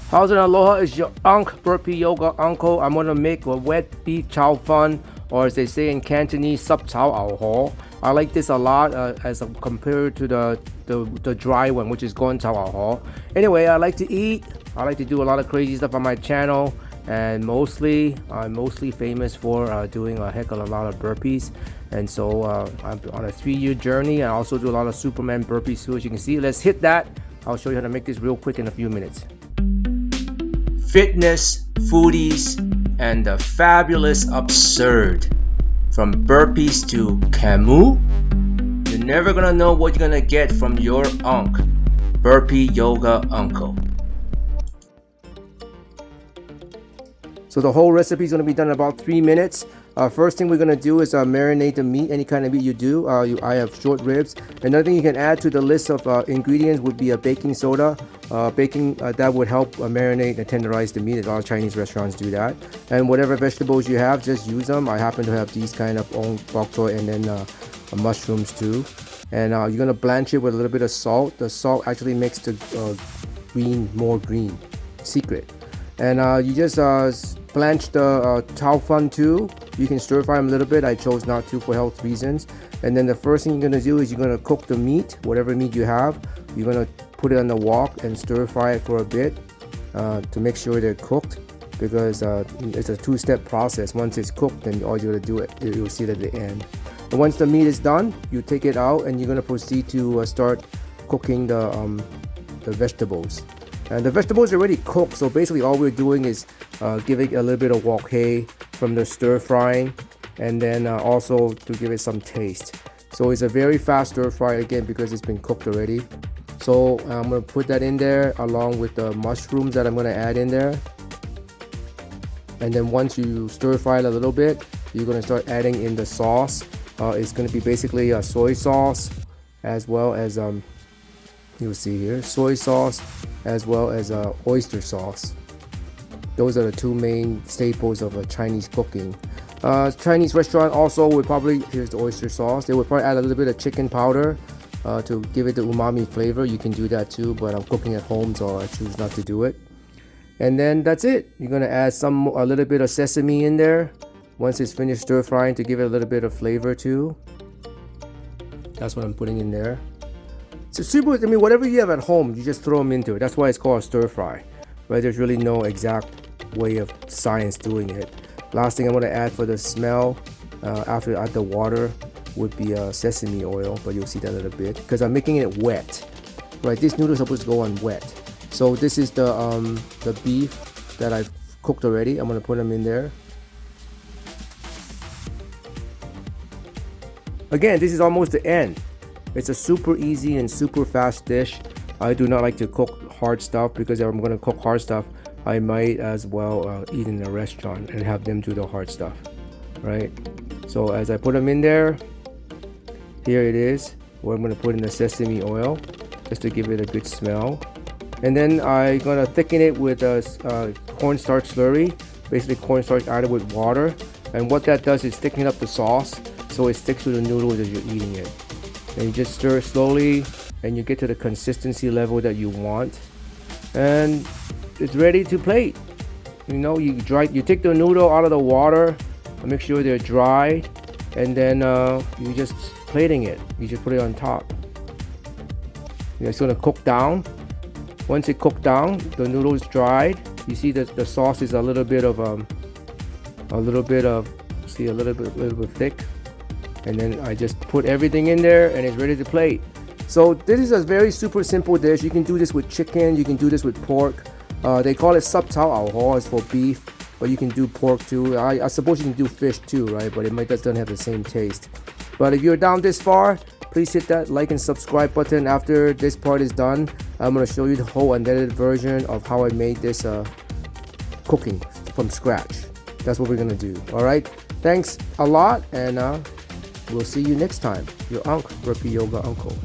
How's it, aloha? It's your burpee yoga uncle. I'm gonna make a wet beef chow fun, or as they say in Cantonese, sub chow ao ho. I like this a lot as compared to the dry one, which is gon chow ao ho. Anyway, I like to eat. I like to do a lot of crazy stuff on my channel, and I'm mostly famous for doing a heck of a lot of burpees. And so I'm on a 3-year journey. I also do a lot of Superman burpees too, as you can see. Let's hit that. I'll show you how to make this real quick in a few minutes. Fitness, foodies, and the fabulous absurd. From burpees to Camus, you're never gonna know what you're gonna get from your burpee yoga uncle. So the whole recipe is gonna be done in about 3 minutes. First thing we're gonna do is marinate the meat, any kind of meat you do. I have short ribs. Another thing you can add to the list of ingredients would be a baking soda. That would help marinate and tenderize the meat. A lot of Chinese restaurants do that. And whatever vegetables you have, just use them. I happen to have these kind of bok choy and then mushrooms too. And you're gonna blanch it with a little bit of salt. The salt actually makes the green more green. Secret. And you just blanch the chow fun too. You can stir fry them a little bit. I chose not to for health reasons. And then the first thing you're gonna do is you're gonna cook the meat, whatever meat you have. You're gonna put it on the wok and stir fry it for a bit to make sure they're cooked, because it's a 2-step process. Once it's cooked, then all you gotta do it. You'll see it at the end. And once the meat is done, you take it out and you're gonna proceed to start cooking the vegetables. And the vegetables are already cooked, so basically all we're doing is giving a little bit of wok hei from the stir frying, and then also to give it some taste. So it's a very fast stir fry again because it's been cooked already. So I'm going to put that in there along with the mushrooms that I'm going to add in there. And then once you stir fry it a little bit, you're going to start adding in the sauce. It's going to be basically a soy sauce, as well as you'll see here, soy sauce, as well as oyster sauce. Those are the two main staples of Chinese cooking. Chinese restaurant also would probably, here's the oyster sauce, they would probably add a little bit of chicken powder to give it the umami flavor. You can do that too, but I'm cooking at home, so I choose not to do it. And then that's it. You're gonna add a little bit of sesame in there once it's finished stir frying to give it a little bit of flavor too. That's what I'm putting in there. So super, I mean, whatever you have at home, you just throw them into it. That's why it's called a stir fry, right? There's really no exact way of science doing it. Last thing I'm going to add for the smell after I add the water would be sesame oil, but you'll see that in a bit because I'm making it wet, right? This noodle is supposed to go on wet. So this is the beef that I've cooked already. I'm going to put them in there. Again, this is almost the end. It's a super easy and super fast dish. I do not like to cook hard stuff because if I'm going to cook hard stuff, I might as well eat in a restaurant and have them do the hard stuff, right? So as I put them in there, here it is, where I'm going to put in the sesame oil just to give it a good smell. And then I'm going to thicken it with a cornstarch slurry, basically cornstarch added with water. And what that does is thicken up the sauce so it sticks to the noodles as you're eating it. And you just stir it slowly and you get to the consistency level that you want, and it's ready to plate. You know, you take the noodle out of the water and make sure they're dry, and then you just plating it. You just put it on top. It's gonna cook down. Once it cooked down, the noodles dried. You see that the sauce is a little bit thick. And then I just put everything in there and it's ready to plate. So this is a very super simple dish. You can do this with chicken, you can do this with pork. They call it sub chow ao ho, it's for beef, but you can do pork too. I suppose you can do fish too, right? But it doesn't have the same taste. But if you're down this far, please hit that like and subscribe button. After this part is done, I'm going to show you the whole unedited version of how I made this cooking from scratch. That's what we're going to do. All right, thanks a lot, and we'll see you next time. Your burpee yoga uncle.